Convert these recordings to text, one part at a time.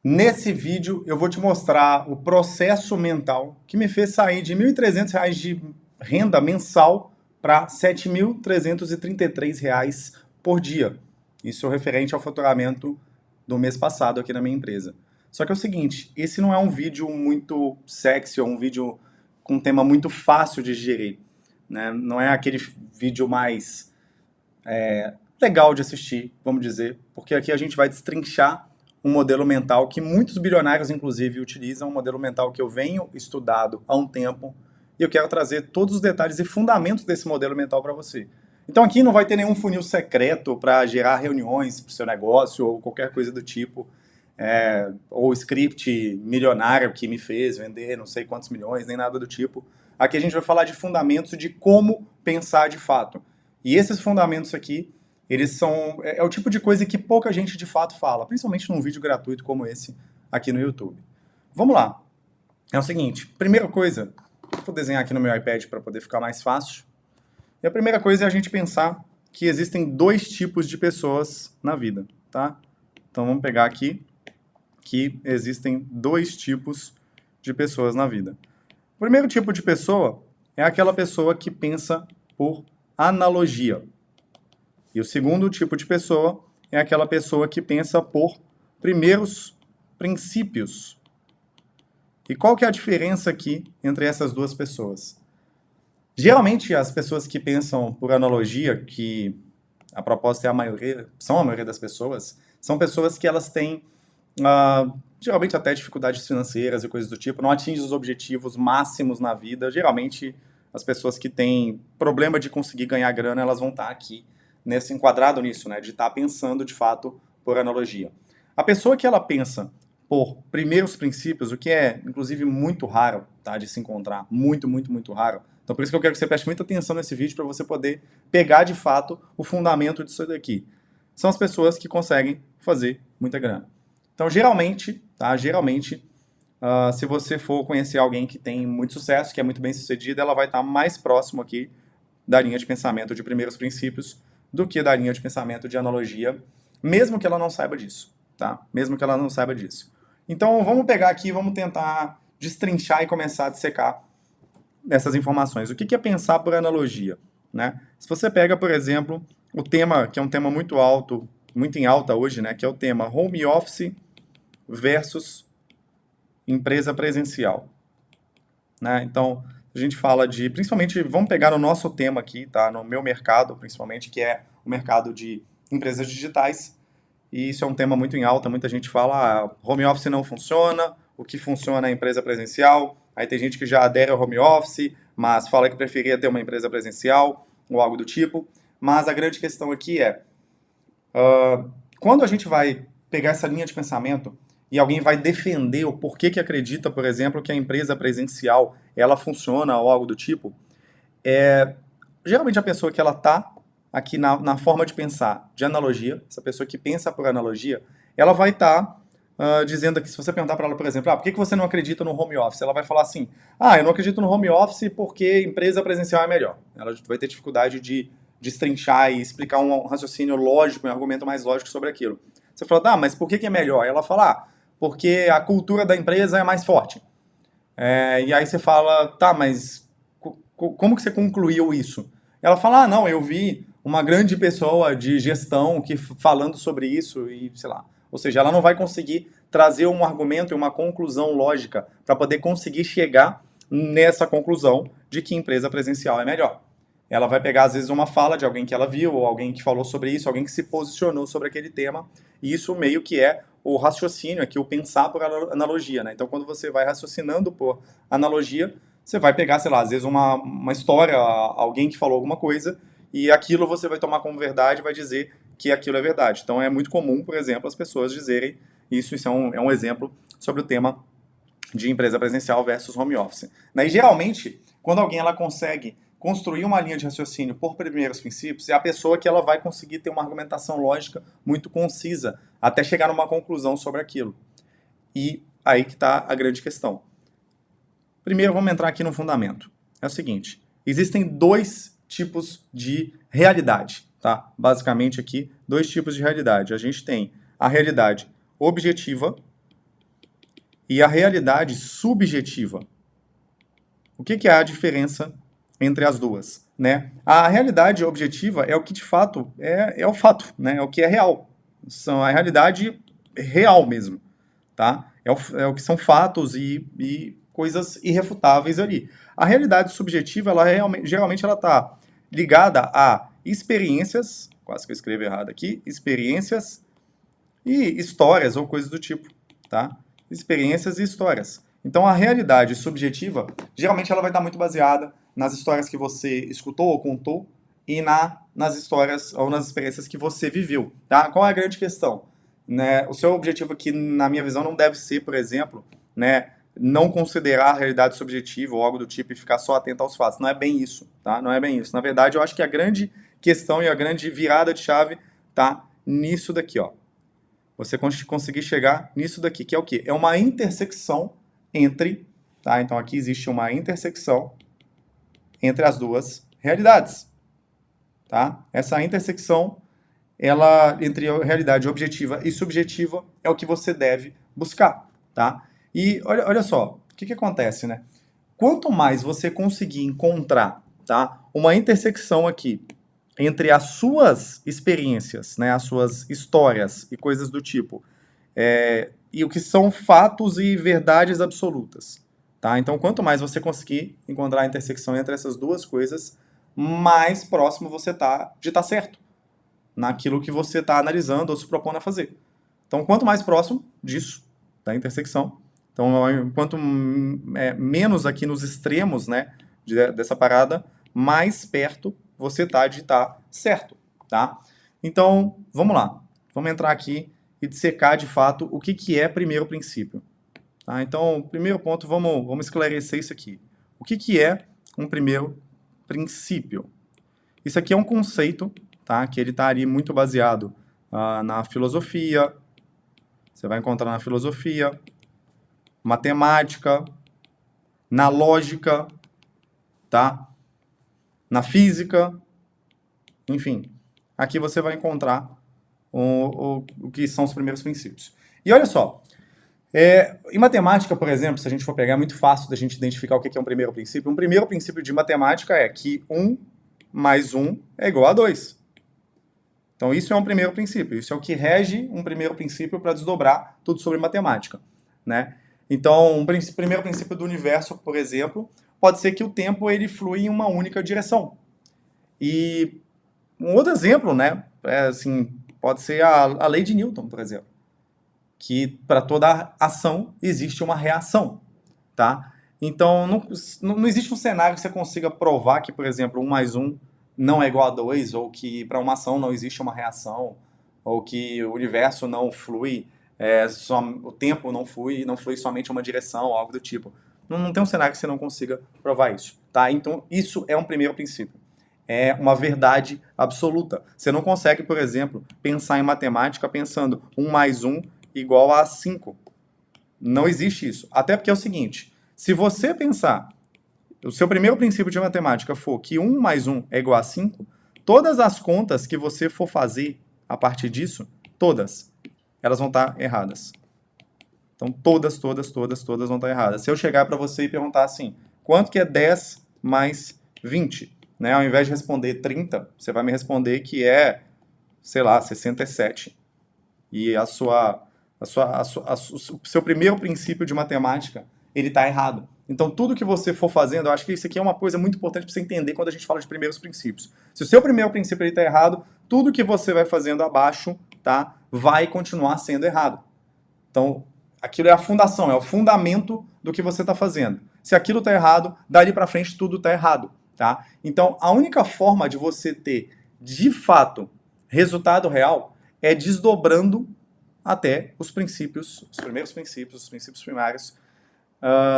Nesse vídeo eu vou te mostrar o processo mental que me fez sair de R$ 1.300 de renda mensal para R$ 7.333 por dia. Isso referente ao faturamento do mês passado aqui na minha empresa. Só que é o seguinte, esse não é um vídeo muito sexy ou um vídeo com um tema muito fácil de digerir, né? Não é aquele vídeo mais legal de assistir, vamos dizer, porque aqui a gente vai destrinchar um modelo mental que muitos bilionários, inclusive, utilizam, um modelo mental que eu venho estudado há um tempo, e eu quero trazer todos os detalhes e fundamentos desse modelo mental para você. Então aqui não vai ter nenhum funil secreto para gerar reuniões para o seu negócio ou qualquer coisa do tipo, ou script milionário que me fez vender não sei quantos milhões, nem nada do tipo. Aqui a gente vai falar de fundamentos de como pensar de fato. E esses fundamentos aqui eles são. É o tipo de coisa que pouca gente de fato fala, principalmente num vídeo gratuito como esse aqui no YouTube. Vamos lá. É o seguinte: primeira coisa, vou desenhar aqui no meu iPad para poder ficar mais fácil. E a primeira coisa é a gente pensar que existem dois tipos de pessoas na vida, tá? Então vamos pegar aqui que existem dois tipos de pessoas na vida. O primeiro tipo de pessoa é aquela pessoa que pensa por analogia. E o segundo tipo de pessoa é aquela pessoa que pensa por primeiros princípios. E qual que é a diferença aqui entre essas duas pessoas? Geralmente, as pessoas que pensam por analogia, que a proposta é a maioria, são a maioria das pessoas, são pessoas que elas têm, geralmente até dificuldades financeiras e coisas do tipo, não atingem os objetivos máximos na vida. Geralmente, as pessoas que têm problema de conseguir ganhar grana, elas vão estar aqui nesse enquadrado nisso, né, de estar pensando de fato por analogia. A pessoa que ela pensa por primeiros princípios, o que é inclusive muito raro, tá, de se encontrar, muito, muito, muito raro. Então por isso que eu quero que você preste muita atenção nesse vídeo para você poder pegar de fato o fundamento disso daqui. São as pessoas que conseguem fazer muita grana. Então geralmente, tá, se você for conhecer alguém que tem muito sucesso, que é muito bem sucedido, ela vai estar mais próximo aqui da linha de pensamento de primeiros princípios do que da linha de pensamento de analogia, mesmo que ela não saiba disso, tá? Mesmo que ela não saiba disso. Então, vamos pegar aqui e vamos tentar destrinchar e começar a dissecar essas informações. O que é pensar por analogia, né? Se você pega, por exemplo, o tema, que é um tema muito alto, muito em alta hoje, né? Que é o tema home office versus empresa presencial, né? Então, a gente fala de, principalmente, vamos pegar o nosso tema aqui, tá? No meu mercado, principalmente, que é o mercado de empresas digitais. E isso é um tema muito em alta, muita gente fala, home office não funciona, o que funciona é a empresa presencial. Aí tem gente que já adere ao home office, mas fala que preferia ter uma empresa presencial ou algo do tipo. Mas a grande questão aqui é, quando a gente vai pegar essa linha de pensamento e alguém vai defender o porquê que acredita, por exemplo, que a empresa presencial ela funciona ou algo do tipo, geralmente a pessoa que ela está aqui na forma de pensar de analogia, essa pessoa que pensa por analogia, ela vai estar dizendo aqui, se você perguntar para ela, por exemplo, por que você não acredita no home office? Ela vai falar assim, eu não acredito no home office porque empresa presencial é melhor. Ela vai ter dificuldade de destrinchar e explicar um raciocínio lógico, um argumento mais lógico sobre aquilo. Você fala, mas por que é melhor? Ela fala, porque a cultura da empresa é mais forte. E aí você fala, mas como que você concluiu isso? Ela fala, não, eu vi uma grande pessoa de gestão que falando sobre isso e sei lá. Ou seja, ela não vai conseguir trazer um argumento e uma conclusão lógica para poder conseguir chegar nessa conclusão de que empresa presencial é melhor. Ela vai pegar, às vezes, uma fala de alguém que ela viu, ou alguém que falou sobre isso, alguém que se posicionou sobre aquele tema, e isso meio que é o raciocínio aqui, o pensar por analogia, né? Então, quando você vai raciocinando por analogia, você vai pegar, sei lá, às vezes uma história, alguém que falou alguma coisa, e aquilo você vai tomar como verdade e vai dizer que aquilo é verdade. Então, é muito comum, por exemplo, as pessoas dizerem isso é um exemplo sobre o tema de empresa presencial versus home office. E geralmente, quando alguém ela consegue construir uma linha de raciocínio por primeiros princípios, é a pessoa que ela vai conseguir ter uma argumentação lógica muito concisa, até chegar numa conclusão sobre aquilo. E aí que está a grande questão. Primeiro, vamos entrar aqui no fundamento. É o seguinte, existem dois tipos de realidade, tá? Basicamente aqui, dois tipos de realidade. A gente tem a realidade objetiva e a realidade subjetiva. O que é a diferença entre as duas? Né? A realidade objetiva é o que de fato é o fato, né? É o que é real. São a realidade real mesmo, tá? É o que são fatos e coisas irrefutáveis ali. A realidade subjetiva, ela geralmente ela está ligada a experiências, quase que eu escrevi errado aqui, experiências e histórias ou coisas do tipo, tá? Experiências e histórias. Então a realidade subjetiva, geralmente ela vai estar muito baseada nas histórias que você escutou ou contou e nas histórias ou nas experiências que você viveu, tá? Qual é a grande questão? Né? O seu objetivo aqui, na minha visão, não deve ser, por exemplo, né, não considerar a realidade subjetiva ou algo do tipo e ficar só atento aos fatos. Não é bem isso, tá? Não é bem isso. Na verdade, eu acho que a grande questão e a grande virada de chave tá nisso daqui, ó. Você conseguir chegar nisso daqui, que é o quê? É uma intersecção entre, tá? Então aqui existe uma intersecção entre as duas realidades, tá? Essa intersecção, ela entre a realidade objetiva e subjetiva é o que você deve buscar, tá? E olha só, o que acontece, né? Quanto mais você conseguir encontrar, tá, uma intersecção aqui entre as suas experiências, né, as suas histórias e coisas do tipo, e o que são fatos e verdades absolutas, tá? Então, quanto mais você conseguir encontrar a intersecção entre essas duas coisas, mais próximo você tá de estar certo naquilo que você está analisando ou se propondo a fazer. Então, quanto mais próximo disso, da intersecção, então, quanto menos aqui nos extremos, né, dessa parada, mais perto você tá de estar certo, tá? Então, vamos lá. Vamos entrar aqui e dissecar de fato o que é primeiro princípio. Tá? Então, primeiro ponto, vamos esclarecer isso aqui. O que é um primeiro princípio? Isso aqui é um conceito, tá? Que ele está ali muito baseado na filosofia. Você vai encontrar na filosofia, matemática, na lógica, tá? Na física, enfim. Aqui você vai encontrar o que são os primeiros princípios. E olha só, em matemática, por exemplo, se a gente for pegar, é muito fácil da gente identificar o que é um primeiro princípio. Um primeiro princípio de matemática é que 1 mais 1 é igual a 2. Então, isso é um primeiro princípio. Isso é o que rege um primeiro princípio para desdobrar tudo sobre matemática, né? Então, um primeiro princípio do universo, por exemplo, pode ser que o tempo ele flui em uma única direção. E um outro exemplo, né, assim, pode ser a lei de Newton, por exemplo, que para toda ação existe uma reação, tá? Então, não existe um cenário que você consiga provar que, por exemplo, 1 mais 1 não é igual a 2, ou que para uma ação não existe uma reação, ou que o universo não flui, o tempo não flui somente uma direção, algo do tipo. Não tem um cenário que você não consiga provar isso, tá? Então, isso é um primeiro princípio. É uma verdade absoluta. Você não consegue, por exemplo, pensar em matemática pensando 1 mais 1 igual a 5. Não existe isso. Até porque é o seguinte, se você pensar, o seu primeiro princípio de matemática for que 1 mais 1 é igual a 5, todas as contas que você for fazer a partir disso, todas, elas vão estar erradas. Então, todas vão estar erradas. Se eu chegar para você e perguntar assim, quanto que é 10 mais 20? Né? Ao invés de responder 30, você vai me responder que é, sei lá, 67. E o seu primeiro princípio de matemática, ele está errado. Então, tudo que você for fazendo, eu acho que isso aqui é uma coisa muito importante para você entender quando a gente fala de primeiros princípios. Se o seu primeiro princípio está errado, tudo que você vai fazendo abaixo, tá, vai continuar sendo errado. Então, aquilo é a fundação, é o fundamento do que você está fazendo. Se aquilo está errado, dali para frente tudo está errado, tá? Então, a única forma de você ter, de fato, resultado real é desdobrando até os princípios, os primeiros princípios, os princípios primários,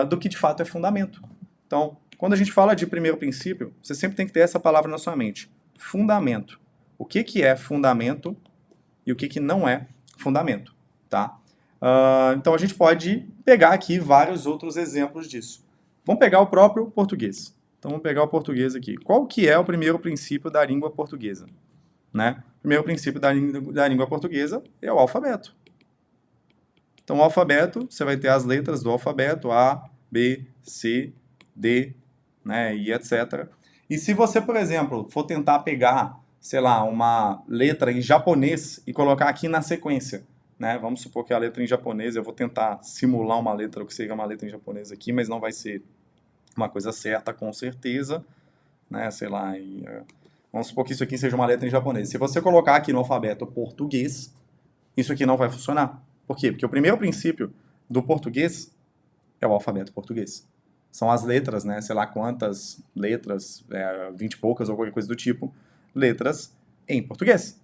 do que de fato é fundamento. Então, quando a gente fala de primeiro princípio, você sempre tem que ter essa palavra na sua mente. Fundamento. O que é fundamento e o que não é fundamento, tá? Então a gente pode pegar aqui vários outros exemplos disso. Vamos pegar o próprio português. Então vamos pegar o português aqui. Qual que é o primeiro princípio da língua portuguesa? Né? O primeiro princípio da língua portuguesa é o alfabeto. Então, o alfabeto, você vai ter as letras do alfabeto, A, B, C, D, né, e etc. E se você, por exemplo, for tentar pegar, sei lá, uma letra em japonês e colocar aqui na sequência, né? Vamos supor que a letra em japonês, eu vou tentar simular uma letra, o que seria uma letra em japonês aqui, mas não vai ser uma coisa certa com certeza, né? Sei lá, vamos supor que isso aqui seja uma letra em japonês. Se você colocar aqui no alfabeto português, isso aqui não vai funcionar. Por quê? Porque o primeiro princípio do português é o alfabeto português. São as letras, né? Sei lá quantas letras, 20 e poucas ou qualquer coisa do tipo, letras em português.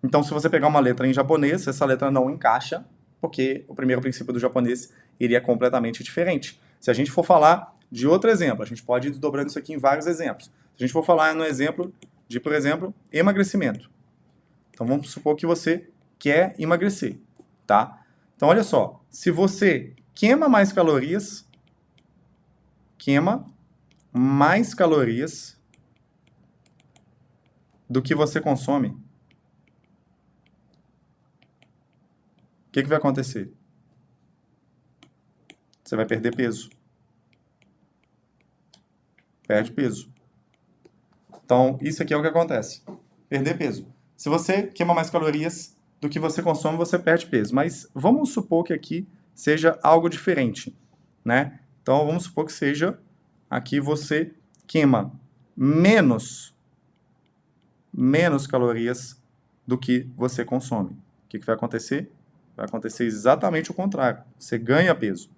Então, se você pegar uma letra em japonês, essa letra não encaixa, porque o primeiro princípio do japonês iria completamente diferente. Se a gente for falar de outro exemplo, a gente pode ir desdobrando isso aqui em vários exemplos. Se a gente for falar no exemplo de, por exemplo, emagrecimento. Então, vamos supor que você quer emagrecer, tá? Então, olha só, se você queima mais calorias do que você consome, o que vai acontecer? Você vai perder peso. Perde peso. Então, isso aqui é o que acontece. Perder peso. Se você queima mais calorias do que você consome, você perde peso. Mas vamos supor que aqui seja algo diferente, né? Então, vamos supor que seja aqui você queima menos calorias do que você consome. O que vai acontecer? Vai acontecer exatamente o contrário. Você ganha peso.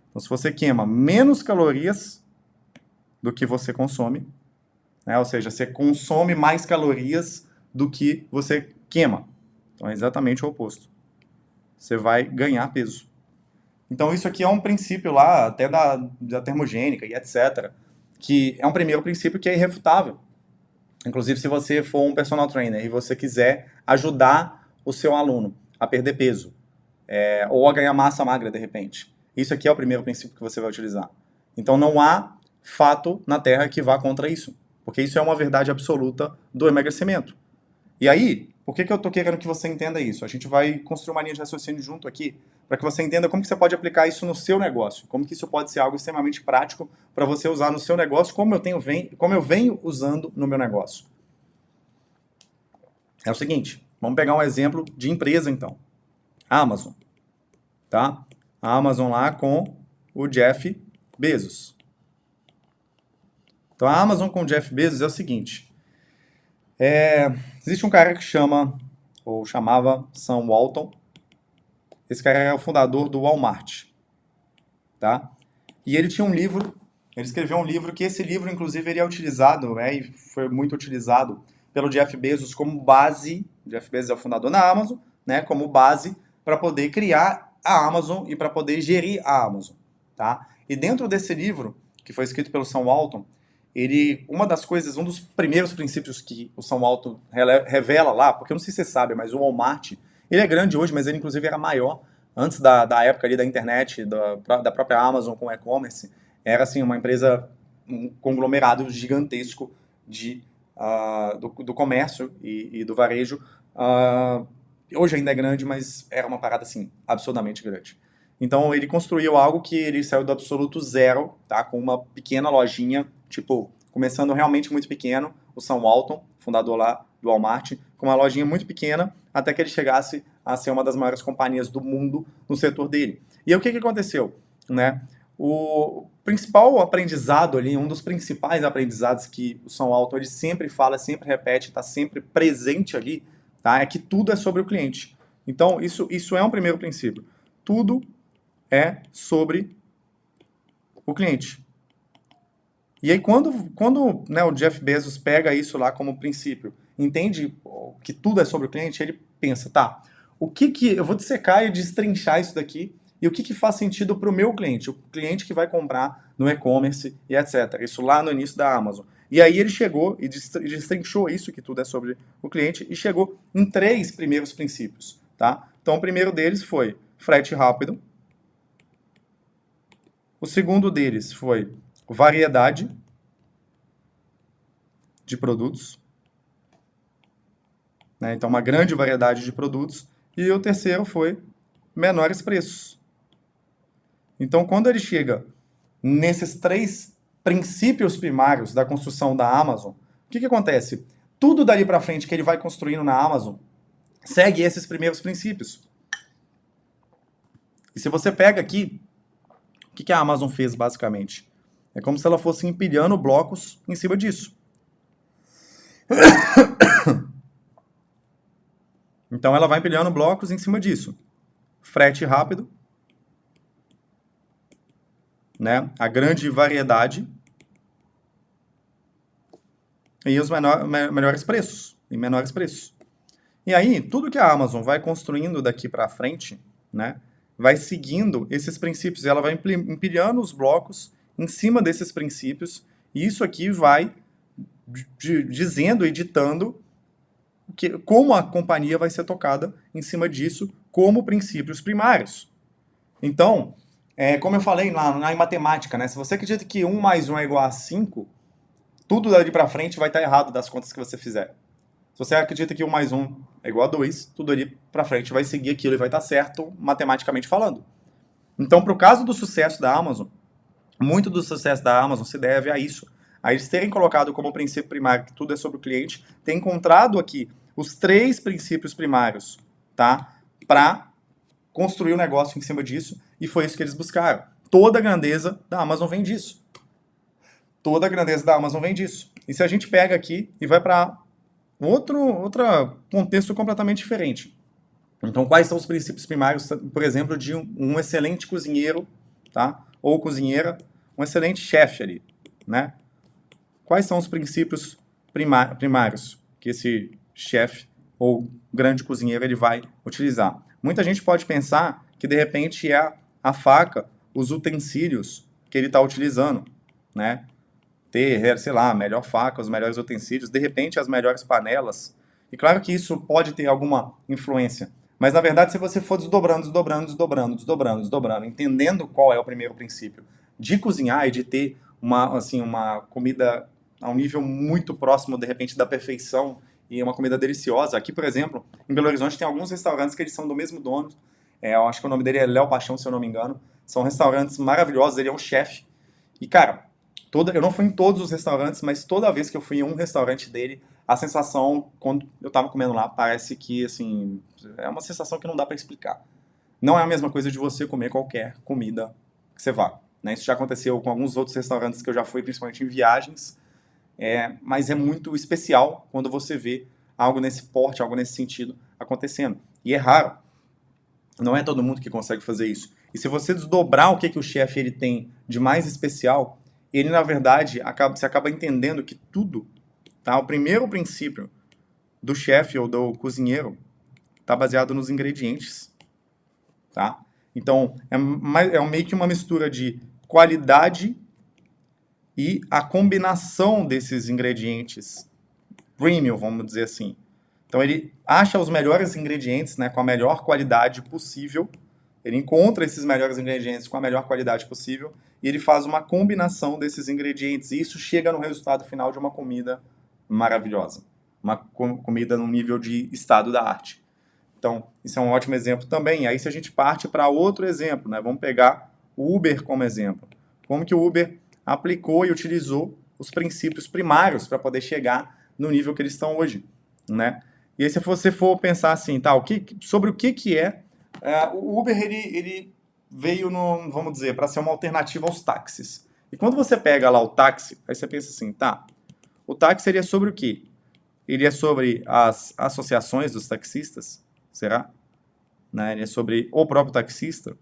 Então, se você queima menos calorias do que você consome, né? Ou seja, você consome mais calorias do que você queima. Então, é exatamente o oposto. Você vai ganhar peso. Então, isso aqui é um princípio lá, até da termogênica e etc., que é um primeiro princípio que é irrefutável. Inclusive, se você for um personal trainer e você quiser ajudar o seu aluno a perder peso, ou a ganhar massa magra de repente, isso aqui é o primeiro princípio que você vai utilizar. Então, não há fato na Terra que vá contra isso, porque isso é uma verdade absoluta do emagrecimento. E aí, por que eu estou querendo que você entenda isso? A gente vai construir uma linha de raciocínio junto aqui, para que você entenda como que você pode aplicar isso no seu negócio, como que isso pode ser algo extremamente prático para você usar no seu negócio, como eu venho usando no meu negócio. É o seguinte, vamos pegar um exemplo de empresa então. Amazon, tá? A Amazon lá com o Jeff Bezos. Então a Amazon com o Jeff Bezos é o seguinte, existe um cara que chamava Sam Walton. Esse cara é o fundador do Walmart, tá? E ele tinha um livro, ele escreveu um livro que esse livro, inclusive, ele é utilizado, e foi muito utilizado pelo Jeff Bezos como base. Jeff Bezos é o fundador da Amazon, né? Como base para poder criar a Amazon e para poder gerir a Amazon, tá? E dentro desse livro, que foi escrito pelo Sam Walton, um dos primeiros princípios que o Sam Walton revela lá, porque eu não sei se você sabe, mas o Walmart, ele é grande hoje, mas ele inclusive era maior antes da época ali da internet, da própria Amazon com e-commerce. Era assim uma empresa, um conglomerado gigantesco do comércio e do varejo. Hoje ainda é grande, mas era uma parada assim absurdamente grande. Então ele construiu algo que ele saiu do absoluto zero, tá? Com uma pequena lojinha, tipo, começando realmente muito pequeno, o Sam Walton, fundador lá do Walmart, com uma lojinha muito pequena, até que ele chegasse a ser uma das maiores companhias do mundo no setor dele. E aí o que aconteceu? Né? O principal aprendizado ali, um dos principais aprendizados que o Sam Walton ele sempre fala, sempre repete, está sempre presente ali, tá? É que tudo é sobre o cliente. Então, isso é um primeiro princípio. Tudo é sobre o cliente. E aí, quando né, o Jeff Bezos pega isso lá como princípio, entende que tudo é sobre o cliente, ele pensa, tá, o que eu vou dissecar e destrinchar isso daqui e o que faz sentido para o meu cliente, o cliente que vai comprar no e-commerce e etc. Isso lá no início da Amazon. E aí ele chegou e destrinchou isso, que tudo é sobre o cliente, e chegou em 3 primeiros princípios, tá? Então, o primeiro deles foi frete rápido. O segundo deles foi variedade de produtos, né? Então uma grande variedade de produtos. E o terceiro foi menores preços. Então, quando ele chega nesses 3 princípios primários da construção da Amazon, o que acontece? Tudo dali para frente que ele vai construindo na Amazon segue esses primeiros princípios. E se você pega aqui, o que a Amazon fez basicamente? É como se ela fosse empilhando blocos em cima disso. Então ela vai empilhando blocos em cima disso. Frete rápido, né? A grande variedade e os melhores preços. E menores preços. E aí, tudo que a Amazon vai construindo daqui para frente, né, vai seguindo esses princípios. Ela vai empilhando os blocos em cima desses princípios. E isso aqui vai dizendo e ditando como a companhia vai ser tocada em cima disso como princípios primários. Então, como eu falei lá em matemática, né, se você acredita que 1 mais 1 é igual a 5, tudo dali para frente vai estar errado das contas que você fizer. Se você acredita que 1 mais 1 é igual a 2, tudo ali para frente vai seguir aquilo e vai estar certo matematicamente falando. Então, para o caso do sucesso da Amazon, muito do sucesso da Amazon se deve a isso. A eles terem colocado como princípio primário que tudo é sobre o cliente, ter encontrado aqui os 3 princípios primários, tá? Para construir um negócio em cima disso, e foi isso que eles buscaram. Toda a grandeza da Amazon vem disso. Toda a grandeza da Amazon vem disso. E se a gente pega aqui e vai para outro contexto completamente diferente. Então, quais são os princípios primários, por exemplo, de um excelente cozinheiro, tá? Ou cozinheira, um excelente chefe ali, né? Quais são os princípios primários que esse chefe ou grande cozinheiro ele vai utilizar? Muita gente pode pensar que, de repente, é a faca, os utensílios que ele está utilizando, né? Ter, sei lá, a melhor faca, os melhores utensílios, de repente as melhores panelas. E claro que isso pode ter alguma influência, mas na verdade se você for desdobrando, entendendo qual é o primeiro princípio de cozinhar e de ter uma comida a um nível muito próximo, de repente, da perfeição e uma comida deliciosa. Aqui, por exemplo, em Belo Horizonte tem alguns restaurantes que eles são do mesmo dono, eu acho que o nome dele é Léo Paixão, se eu não me engano. São restaurantes maravilhosos, ele é um chefe. E cara, eu não fui em todos os restaurantes, mas toda vez que eu fui em um restaurante dele, a sensação, quando eu tava comendo lá, parece que, assim, é uma sensação que não dá para explicar. Não é a mesma coisa de você comer qualquer comida que você vá, né? Isso já aconteceu com alguns outros restaurantes que eu já fui, principalmente em viagens, mas é muito especial quando você vê algo nesse porte, algo nesse sentido acontecendo. E é raro. Não é todo mundo que consegue fazer isso. E se você desdobrar o que o chefe ele tem de mais especial, ele, na verdade, você acaba entendendo que tudo, tá? O primeiro princípio do chefe ou do cozinheiro está baseado nos ingredientes, tá? Então, é meio que uma mistura de qualidade e a combinação desses ingredientes premium, vamos dizer assim. Então, ele acha os melhores ingredientes, né, com a melhor qualidade possível. Ele encontra esses melhores ingredientes com a melhor qualidade possível e ele faz uma combinação desses ingredientes. E isso chega no resultado final de uma comida maravilhosa. Uma comida no nível de estado da arte. Então, isso é um ótimo exemplo também. Aí, se a gente parte para outro exemplo, né, vamos pegar o Uber como exemplo. Como que o Uber aplicou e utilizou os princípios primários para poder chegar no nível que eles estão hoje, né? E aí, se você for pensar assim, tá, sobre o que é o Uber, ele veio, vamos dizer, para ser uma alternativa aos táxis. E quando você pega lá o táxi, aí você pensa assim, tá, o táxi ele é sobre o quê? Ele é sobre as associações dos taxistas, será? Né? Ele é sobre o próprio taxista?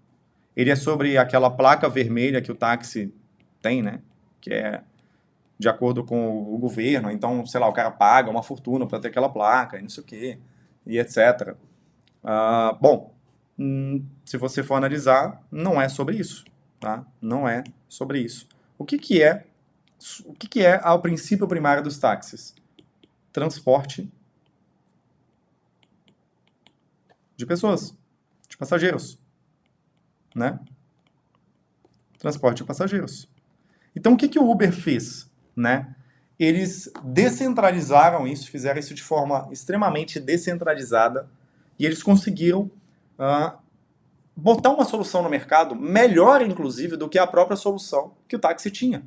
Ele é sobre aquela placa vermelha que o táxi tem, né? Que é de acordo com o governo, então, sei lá, o cara paga uma fortuna para ter aquela placa, e não sei o quê, e etc. Bom, se você for analisar, não é sobre isso, tá? Não é sobre isso. O que é o princípio primário dos táxis? Transporte de pessoas, de passageiros, né? Transporte de passageiros. Então, o que o Uber fez, né? Eles descentralizaram isso, fizeram isso de forma extremamente descentralizada e eles conseguiram botar uma solução no mercado melhor, inclusive, do que a própria solução que o táxi tinha.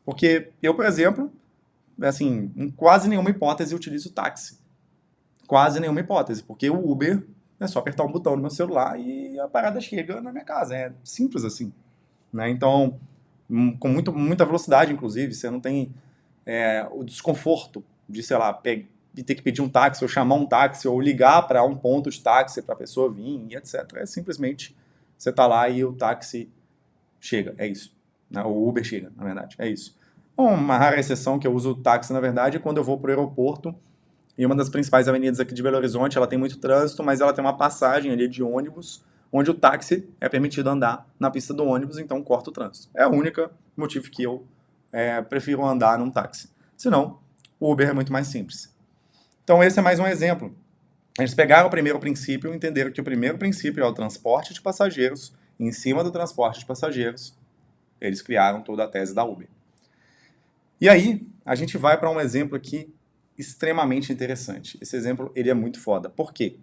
Porque eu, por exemplo, assim, em quase nenhuma hipótese utilizo táxi. Quase nenhuma hipótese, porque o Uber é só apertar um botão no meu celular e a parada chega na minha casa. É simples assim, né? Então, com muita velocidade, inclusive, você não tem o desconforto de, sei lá, de ter que pedir um táxi, ou chamar um táxi, ou ligar para um ponto de táxi para a pessoa vir, e etc. É simplesmente você tá lá e o táxi chega, é isso. O Uber chega, na verdade, é isso. Uma rara exceção que eu uso o táxi, na verdade, é quando eu vou para o aeroporto, e uma das principais avenidas aqui de Belo Horizonte, ela tem muito trânsito, mas ela tem uma passagem ali de ônibus, onde o táxi é permitido andar na pista do ônibus, então corta o trânsito. É o único motivo que eu prefiro andar num táxi. Senão, o Uber é muito mais simples. Então esse é mais um exemplo. Eles pegaram o primeiro princípio e entenderam que o primeiro princípio é o transporte de passageiros, e em cima do transporte de passageiros, eles criaram toda a tese da Uber. E aí, a gente vai para um exemplo aqui extremamente interessante. Esse exemplo, ele é muito foda. Por quê?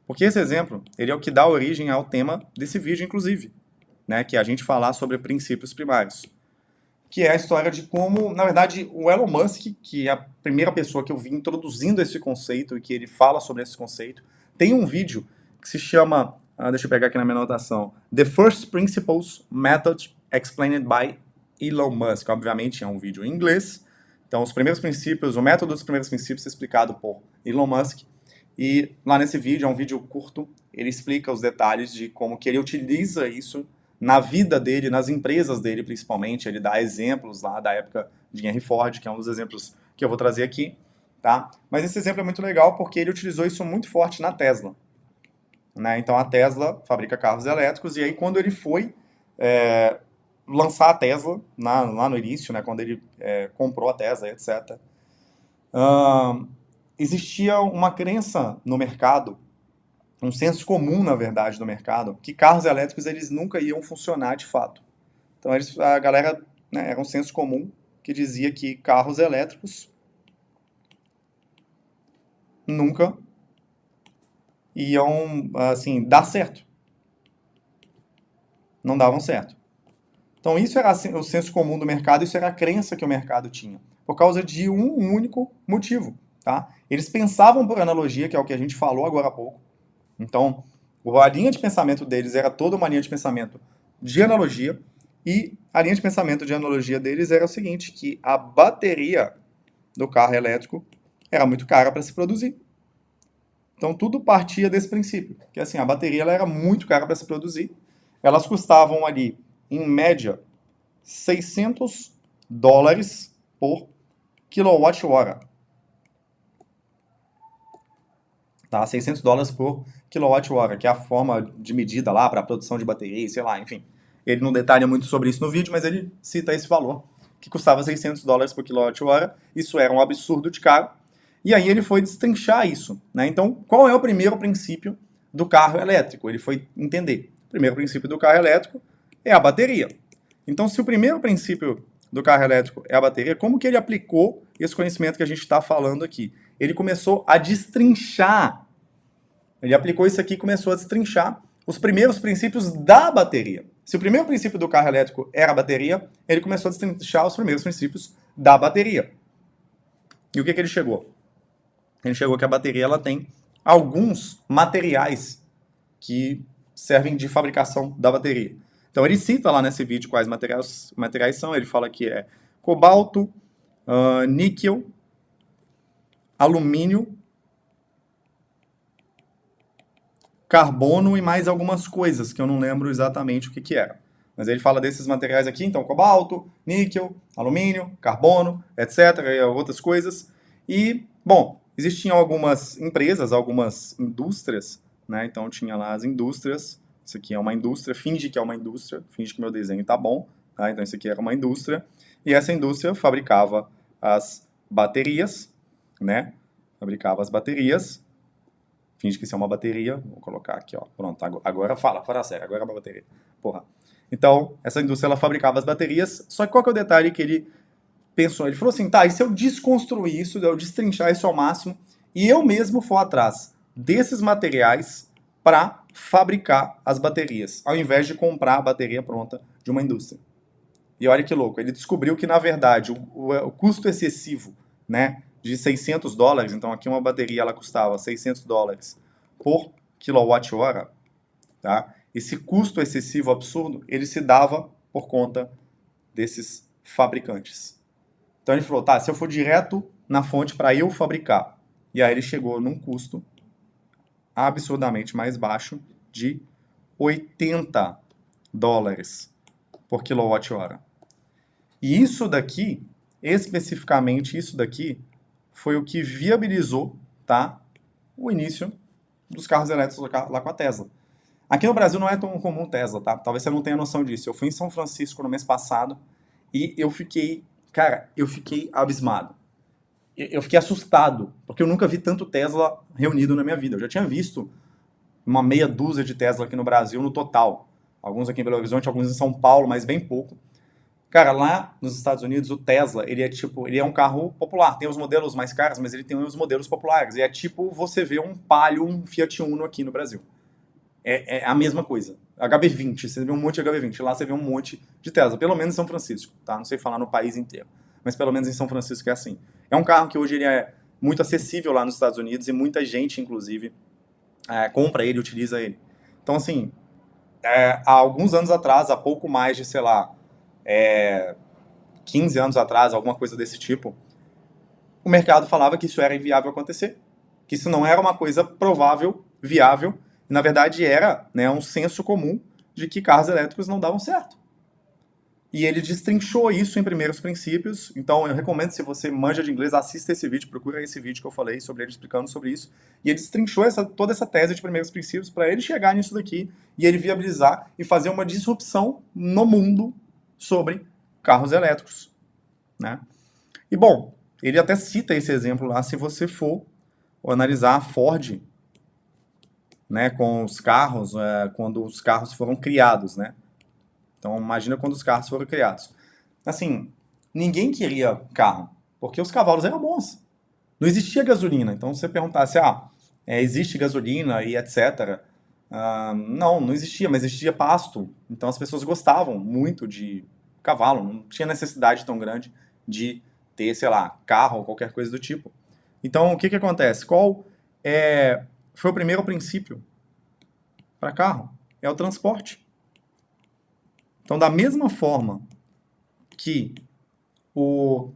Porque esse exemplo, ele é o que dá origem ao tema desse vídeo, inclusive, né? Que é a gente falar sobre princípios primários. Que é a história de como, na verdade, o Elon Musk, que é a primeira pessoa que eu vi introduzindo esse conceito e que ele fala sobre esse conceito, tem um vídeo que se chama, deixa eu pegar aqui na minha anotação, The First Principles Method Explained by Elon Musk. Obviamente é um vídeo em inglês, então os primeiros princípios, o método dos primeiros princípios é explicado por Elon Musk, e lá nesse vídeo, é um vídeo curto, ele explica os detalhes de como que ele utiliza isso na vida dele, nas empresas dele principalmente. Ele dá exemplos lá da época de Henry Ford, que é um dos exemplos que eu vou trazer aqui, tá? Mas esse exemplo é muito legal porque ele utilizou isso muito forte na Tesla, né? Então a Tesla fabrica carros elétricos, e aí quando ele foi lançar a Tesla, lá no início, né, quando ele comprou a Tesla, etc., existia uma crença no mercado, um senso comum, na verdade, do mercado, que carros elétricos eles nunca iam funcionar de fato. Então a galera, né, era um senso comum que dizia que carros elétricos nunca iam, assim, dar certo. Não davam certo. Então isso era o senso comum do mercado, isso era a crença que o mercado tinha, por causa de um único motivo, tá? Eles pensavam por analogia, que é o que a gente falou agora há pouco. Então, a linha de pensamento deles era toda uma linha de pensamento de analogia, e a linha de pensamento de analogia deles era o seguinte, que a bateria do carro elétrico era muito cara para se produzir. Então, tudo partia desse princípio, que assim, a bateria ela era muito cara para se produzir. Elas custavam ali, em média, $600 por quilowatt-hora. Tá? $600 por quilowatt-hora, que é a forma de medida lá para a produção de bateria, sei lá, enfim. Ele não detalha muito sobre isso no vídeo, mas ele cita esse valor, que custava $600 por quilowatt-hora. Isso era um absurdo de caro. E aí ele foi destrinchar isso, né? Então, qual é o primeiro princípio do carro elétrico? Ele foi entender. O primeiro princípio do carro elétrico é a bateria. Então, se o primeiro princípio do carro elétrico é a bateria, como que ele aplicou esse conhecimento que a gente está falando aqui? Ele começou a destrinchar. Ele aplicou isso aqui e começou a destrinchar os primeiros princípios da bateria. Se o primeiro princípio do carro elétrico era a bateria, ele começou a destrinchar os primeiros princípios da bateria. E o que ele chegou? Ele chegou que a bateria ela tem alguns materiais que servem de fabricação da bateria. Então ele cita lá nesse vídeo quais materiais são. Ele fala que é cobalto, níquel, alumínio, carbono e mais algumas coisas que eu não lembro exatamente o que era. Mas ele fala desses materiais aqui, então cobalto, níquel, alumínio, carbono, etc., e outras coisas. E, bom, existiam algumas empresas, algumas indústrias, né? Então tinha lá as indústrias. Isso aqui é uma indústria, finge que é uma indústria, finge que meu desenho tá bom, tá? Então isso aqui era uma indústria, e essa indústria fabricava as baterias, né? Fabricava as baterias, finge que isso é uma bateria, vou colocar aqui, ó, pronto, agora fala sério, agora é uma bateria, porra. Então, essa indústria, ela fabricava as baterias, só que qual que é o detalhe que ele pensou? Ele falou assim, tá, e se eu desconstruir isso, eu destrinchar isso ao máximo, e eu mesmo for atrás desses materiais para fabricar as baterias, ao invés de comprar a bateria pronta de uma indústria. E olha que louco, ele descobriu que, na verdade, o custo excessivo, né, de $600, então aqui uma bateria ela custava $600 por quilowatt-hora, tá? Esse custo excessivo absurdo, ele se dava por conta desses fabricantes. Então ele falou, tá, se eu for direto na fonte para eu fabricar, e aí ele chegou num custo absurdamente mais baixo de $80 por quilowatt-hora. E isso daqui, especificamente isso daqui, foi o que viabilizou, tá, o início dos carros elétricos lá com a Tesla. Aqui no Brasil não é tão comum Tesla, tá? Talvez você não tenha noção disso. Eu fui em São Francisco no mês passado e eu fiquei, cara, eu fiquei abismado. Eu fiquei assustado, porque eu nunca vi tanto Tesla reunido na minha vida. Eu já tinha visto uma meia dúzia de Tesla aqui no Brasil no total. Alguns aqui em Belo Horizonte, alguns em São Paulo, mas bem pouco. Cara, lá nos Estados Unidos, o Tesla, ele é um carro popular. Tem os modelos mais caros, mas ele tem os modelos populares. E é tipo você vê um Palio, um Fiat Uno aqui no Brasil. É a mesma coisa. HB20, você vê um monte de HB20. Lá você vê um monte de Tesla, pelo menos em São Francisco, tá? Não sei falar no país inteiro, mas pelo menos em São Francisco é assim. É um carro que hoje ele é muito acessível lá nos Estados Unidos e muita gente, inclusive, compra ele, utiliza ele. Então, assim, há alguns anos atrás, há pouco mais de, sei lá, 15 anos atrás, alguma coisa desse tipo, o mercado falava que isso era inviável acontecer, que isso não era uma coisa provável, viável, e na verdade era, né, um senso comum de que carros elétricos não davam certo. E ele destrinchou isso em primeiros princípios. Então eu recomendo, se você manja de inglês, assista esse vídeo, procura esse vídeo que eu falei sobre ele explicando sobre isso. E ele destrinchou toda essa tese de primeiros princípios para ele chegar nisso daqui e ele viabilizar e fazer uma disrupção no mundo sobre carros elétricos, né? E bom, ele até cita esse exemplo lá, se você for analisar a Ford, né, com os carros, quando os carros foram criados, né? Então, imagina quando os carros foram criados. Assim, ninguém queria carro, porque os cavalos eram bons. Não existia gasolina. Então, se você perguntasse, existe gasolina e etc. Não existia, mas existia pasto. Então, as pessoas gostavam muito de cavalo. Não tinha necessidade tão grande de ter, sei lá, carro ou qualquer coisa do tipo. Então, o que acontece? Qual foi o primeiro princípio para carro? É o transporte. Então, da mesma forma que o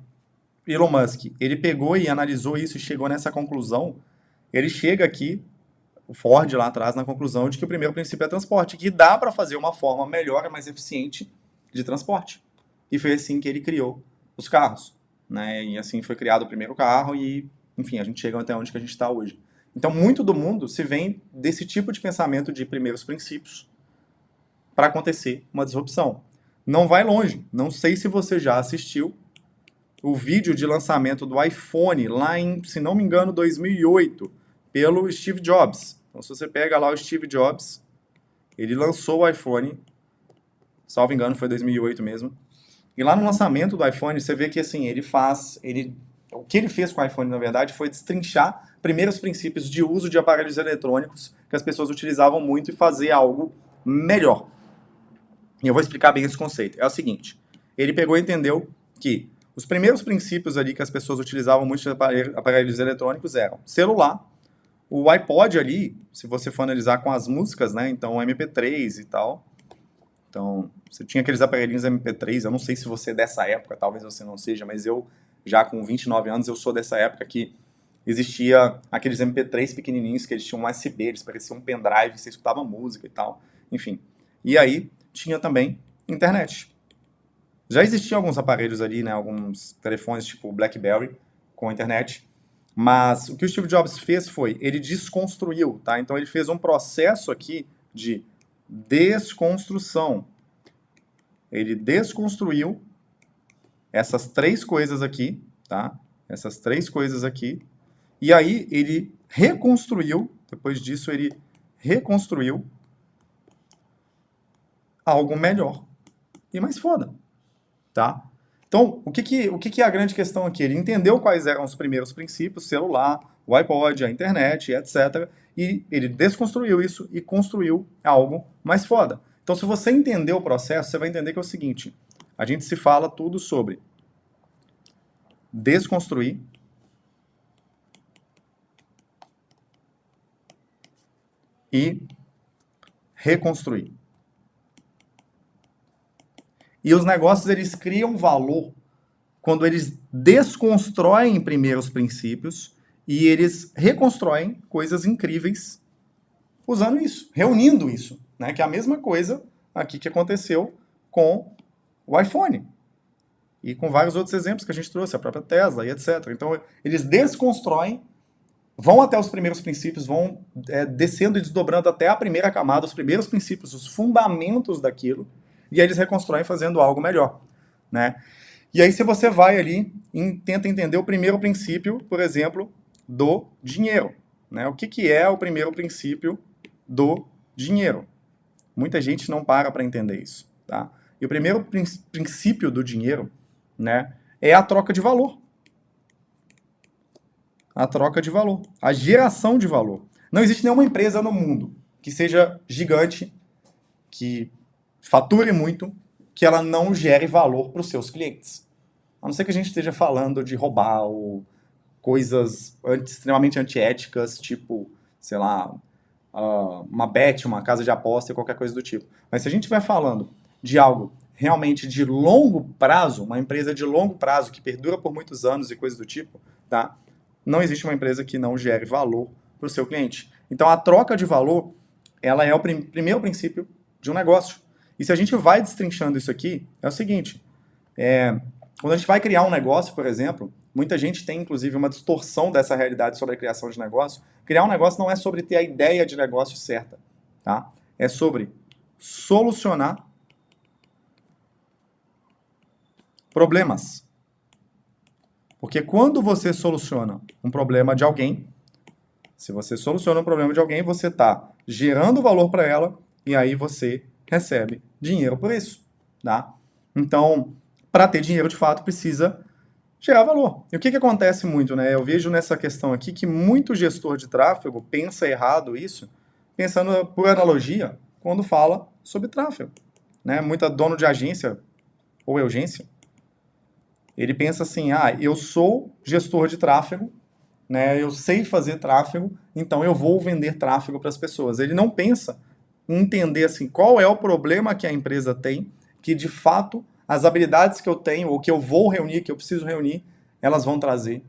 Elon Musk, ele pegou e analisou isso e chegou nessa conclusão, ele chega aqui, o Ford lá atrás, na conclusão de que o primeiro princípio é transporte, que dá para fazer uma forma melhor e mais eficiente de transporte. E foi assim que ele criou os carros, né? E assim foi criado o primeiro carro e, enfim, a gente chega até onde que a gente está hoje. Então, muito do mundo se vem desse tipo de pensamento de primeiros princípios para acontecer uma disrupção. Não vai longe. Não sei se você já assistiu o vídeo de lançamento do iPhone lá em, se não me engano, 2008, pelo Steve Jobs. Então, se você pega lá o Steve Jobs, ele lançou o iPhone, salvo engano, foi 2008 mesmo. E lá no lançamento do iPhone, você vê que assim, o que ele fez com o iPhone, na verdade, foi destrinchar primeiros princípios de uso de aparelhos eletrônicos que as pessoas utilizavam muito e fazer algo melhor. E eu vou explicar bem esse conceito. É o seguinte, ele pegou e entendeu que os primeiros princípios ali que as pessoas utilizavam muito de aparelhos eletrônicos eram celular, o iPod ali, se você for analisar com as músicas, né, então MP3 e tal. Então, você tinha aqueles aparelhinhos MP3, eu não sei se você é dessa época, talvez você não seja, mas eu, já com 29 anos, eu sou dessa época que existia aqueles MP3 pequenininhos, que eles tinham um USB, eles pareciam um pendrive, você escutava música e tal, enfim. E aí, tinha também internet. Já existiam alguns aparelhos ali, né, alguns telefones tipo BlackBerry com internet, mas o que o Steve Jobs fez foi, ele desconstruiu, tá? Então ele fez um processo aqui de desconstrução. Ele desconstruiu essas três coisas aqui, tá? Essas três coisas aqui. E aí ele reconstruiu, depois disso ele reconstruiu algo melhor e mais foda, tá? Então, o que é a grande questão aqui? Ele entendeu quais eram os primeiros princípios, celular, o iPod, a internet, etc. E ele desconstruiu isso e construiu algo mais foda. Então, se você entender o processo, você vai entender que é o seguinte: a gente se fala tudo sobre desconstruir e reconstruir. E os negócios, eles criam valor quando eles desconstroem primeiro os princípios e eles reconstroem coisas incríveis usando isso, reunindo isso, né? Que é a mesma coisa aqui que aconteceu com o iPhone e com vários outros exemplos que a gente trouxe, a própria Tesla e etc. Então, eles desconstroem, vão até os primeiros princípios, vão descendo e desdobrando até a primeira camada, os primeiros princípios, os fundamentos daquilo, e aí eles reconstroem fazendo algo melhor, né? E aí, se você vai ali e tenta entender o primeiro princípio, por exemplo, do dinheiro, né? O que é o primeiro princípio do dinheiro? Muita gente não para entender isso, tá? E o primeiro princípio do dinheiro, né, é a troca de valor. A troca de valor, a geração de valor. Não existe nenhuma empresa no mundo que seja gigante, que fature muito, que ela não gere valor para os seus clientes. A não ser que a gente esteja falando de roubar ou coisas extremamente antiéticas, tipo, sei lá, uma bet, uma casa de aposta, qualquer coisa do tipo. Mas se a gente estiver falando de algo realmente de longo prazo, uma empresa de longo prazo que perdura por muitos anos e coisas do tipo, tá? Não existe uma empresa que não gere valor para o seu cliente. Então, a troca de valor, ela é o primeiro princípio de um negócio. E se a gente vai destrinchando isso aqui, é o seguinte, quando a gente vai criar um negócio, por exemplo, muita gente tem, inclusive, uma distorção dessa realidade sobre a criação de negócio. Criar um negócio não é sobre ter a ideia de negócio certa, tá? É sobre solucionar problemas. Porque quando você soluciona um problema de alguém, se você soluciona um problema de alguém, você está gerando valor para ela e aí você recebe dinheiro por isso, tá? Então, para ter dinheiro de fato, precisa gerar valor. E o que acontece muito, né? Eu vejo nessa questão aqui que muito gestor de tráfego pensa errado isso, pensando por analogia, quando fala sobre tráfego, né? Muita dono de agência ou agência, ele pensa assim, eu sou gestor de tráfego, né? Eu sei fazer tráfego, então eu vou vender tráfego para as pessoas. Ele não pensa em entender assim, qual é o problema que a empresa tem, que de fato as habilidades que eu tenho ou que eu vou reunir, que eu preciso reunir, elas vão trazer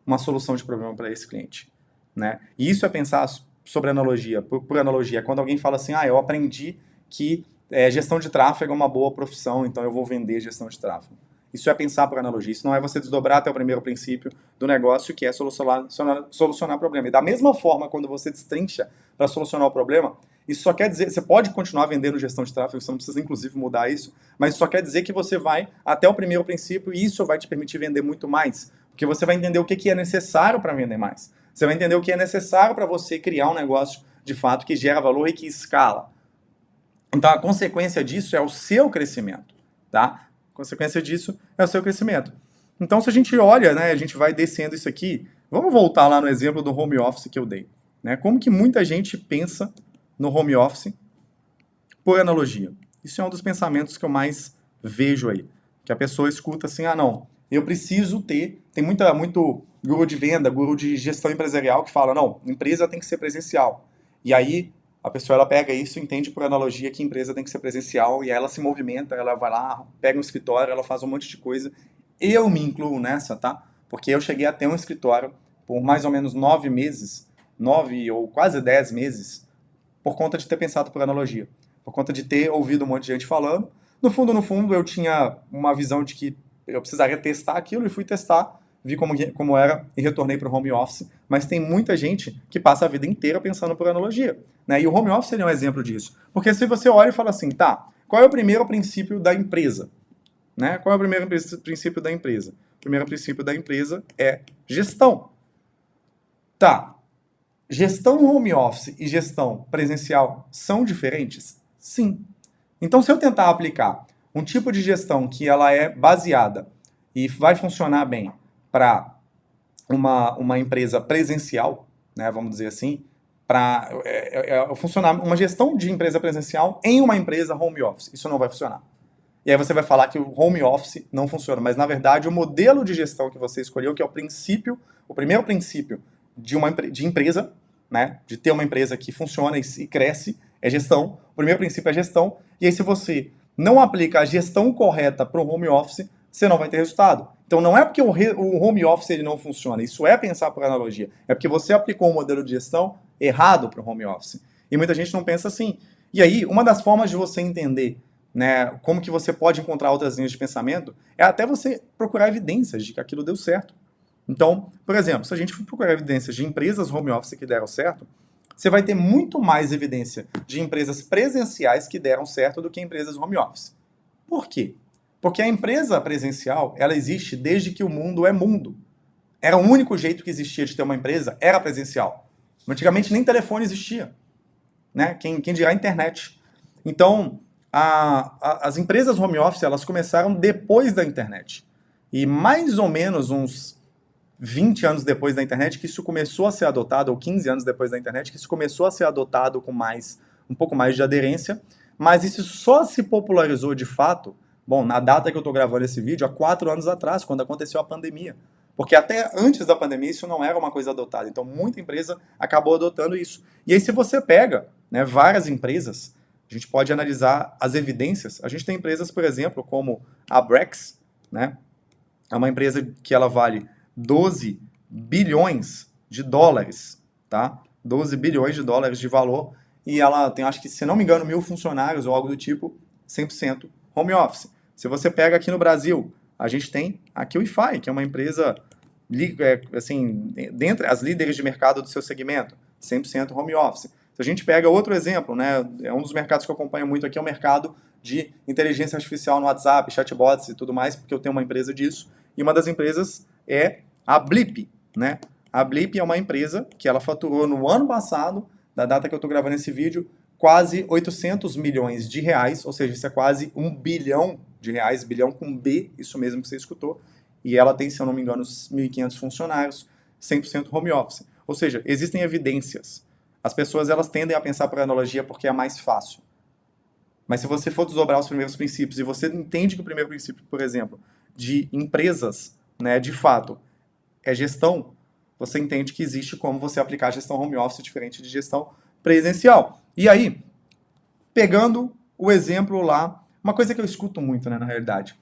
uma solução de problema para esse cliente, né? E isso é pensar sobre analogia, por analogia, quando alguém fala assim, eu aprendi que gestão de tráfego é uma boa profissão, então eu vou vender gestão de tráfego. Isso é pensar por analogia, isso não é você desdobrar até o primeiro princípio do negócio, que é solucionar problema. E da mesma forma, quando você destrincha para solucionar o problema, isso só quer dizer, você pode continuar vendendo gestão de tráfego, você não precisa inclusive mudar isso, mas isso só quer dizer que você vai até o primeiro princípio e isso vai te permitir vender muito mais, porque você vai entender o que é necessário para vender mais. Você vai entender o que é necessário para você criar um negócio de fato que gera valor e que escala. Então a consequência disso é o seu crescimento, tá? A consequência disso é o seu crescimento. Então se a gente olha, né, a gente vai descendo isso aqui, vamos voltar lá no exemplo do home office que eu dei, né? Como que muita gente pensa no home office por analogia. Isso é um dos pensamentos que eu mais vejo aí, que a pessoa escuta assim, não, eu preciso ter, tem muito guru de venda, guru de gestão empresarial que fala, não, empresa tem que ser presencial. E aí a pessoa ela pega isso e entende por analogia que a empresa tem que ser presencial e aí ela se movimenta, ela vai lá, pega um escritório, ela faz um monte de coisa. Eu me incluo nessa, tá? Porque eu cheguei a ter um escritório por mais ou menos 9 meses, 9 ou quase 10 meses, por conta de ter pensado por analogia, por conta de ter ouvido um monte de gente falando. No fundo, eu tinha uma visão de que eu precisaria testar aquilo e fui testar, vi como era e retornei para o home office. Mas tem muita gente que passa a vida inteira pensando por analogia, né? E o home office é um exemplo disso. Porque se você olha e fala assim, tá, qual é o primeiro princípio da empresa? Né? Qual é o primeiro princípio da empresa? O primeiro princípio da empresa é gestão. Tá, gestão home office e gestão presencial são diferentes? Sim. Então, se eu tentar aplicar um tipo de gestão que ela é baseada e vai funcionar bem para uma empresa presencial, né, vamos dizer assim, para funcionar uma gestão de empresa presencial em uma empresa home office. Isso não vai funcionar. E aí você vai falar que o home office não funciona, mas na verdade o modelo de gestão que você escolheu, que é o primeiro princípio de empresa, né, de ter uma empresa que funciona e cresce, é gestão. O primeiro princípio é gestão. E aí se você não aplica a gestão correta para o home office, você não vai ter resultado. Então não é porque o home office ele não funciona, isso é pensar por analogia, é porque você aplicou um modelo de gestão errado para o home office. E muita gente não pensa assim. E aí, uma das formas de você entender, né, como que você pode encontrar outras linhas de pensamento é até você procurar evidências de que aquilo deu certo. Então, por exemplo, se a gente for procurar evidências de empresas home office que deram certo, você vai ter muito mais evidência de empresas presenciais que deram certo do que empresas home office. Por quê? Porque a empresa presencial, ela existe desde que o mundo é mundo. Era o único jeito que existia de ter uma empresa, era presencial. Antigamente nem telefone existia, né? Quem dirá internet. Então, as empresas home office, elas começaram depois da internet. E mais ou menos uns 20 anos depois da internet que isso começou a ser adotado, ou 15 anos depois da internet, que isso começou a ser adotado com um pouco mais de aderência, mas isso só se popularizou de fato, bom, na data que eu estou gravando esse vídeo, há 4 anos atrás, quando aconteceu a pandemia. Porque até antes da pandemia isso não era uma coisa adotada, então muita empresa acabou adotando isso. E aí se você pega, né, várias empresas, a gente pode analisar as evidências, a gente tem empresas, por exemplo, como a Brex, né, é uma empresa que ela vale 12 bilhões de dólares, tá? 12 bilhões de dólares de valor, e ela tem, acho que, se não me engano, 1.000 funcionários ou algo do tipo, 100% home office. Se você pega aqui no Brasil, a gente tem a QIFI, que é uma empresa, assim, dentre as líderes de mercado do seu segmento, 100% home office. Se a gente pega outro exemplo, né, é um dos mercados que eu acompanho muito aqui, é o mercado de inteligência artificial no WhatsApp, chatbots e tudo mais, porque eu tenho uma empresa disso, e uma das empresas é a Blip, né? A Blip é uma empresa que ela faturou no ano passado, da data que eu estou gravando esse vídeo, quase 800 milhões de reais, ou seja, isso é quase 1 bilhão de reais, bilhão com B, isso mesmo que você escutou, e ela tem, se eu não me engano, 1.500 funcionários, 100% home office. Ou seja, existem evidências. As pessoas elas tendem a pensar por analogia porque é mais fácil. Mas se você for desdobrar os primeiros princípios e você entende que o primeiro princípio, por exemplo, de empresas, né, de fato, é gestão, você entende que existe como você aplicar gestão home office diferente de gestão presencial. E aí, pegando o exemplo lá, uma coisa que eu escuto muito, né, na realidade,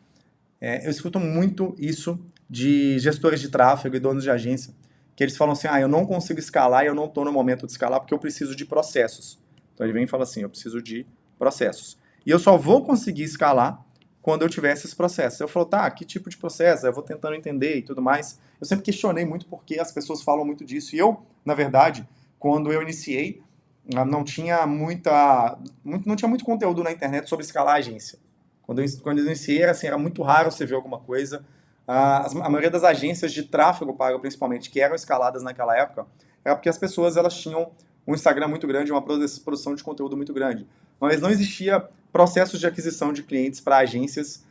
eu escuto muito isso de gestores de tráfego e donos de agência, que eles falam assim, eu não consigo escalar e eu não estou no momento de escalar porque eu preciso de processos. Então ele vem e fala assim, eu preciso de processos. E eu só vou conseguir escalar quando eu tiver esses processos. Eu falo, tá, que tipo de processo? Eu vou tentando entender e tudo mais. Eu sempre questionei muito porque as pessoas falam muito disso. E eu, na verdade, quando eu iniciei, não tinha não tinha muito conteúdo na internet sobre escalar a agência. Quando eu iniciei, assim, era muito raro você ver alguma coisa. A maioria das agências de tráfego pago, principalmente, que eram escaladas naquela época, era porque as pessoas elas tinham um Instagram muito grande, uma produção de conteúdo muito grande. Mas não existia processos de aquisição de clientes para agências,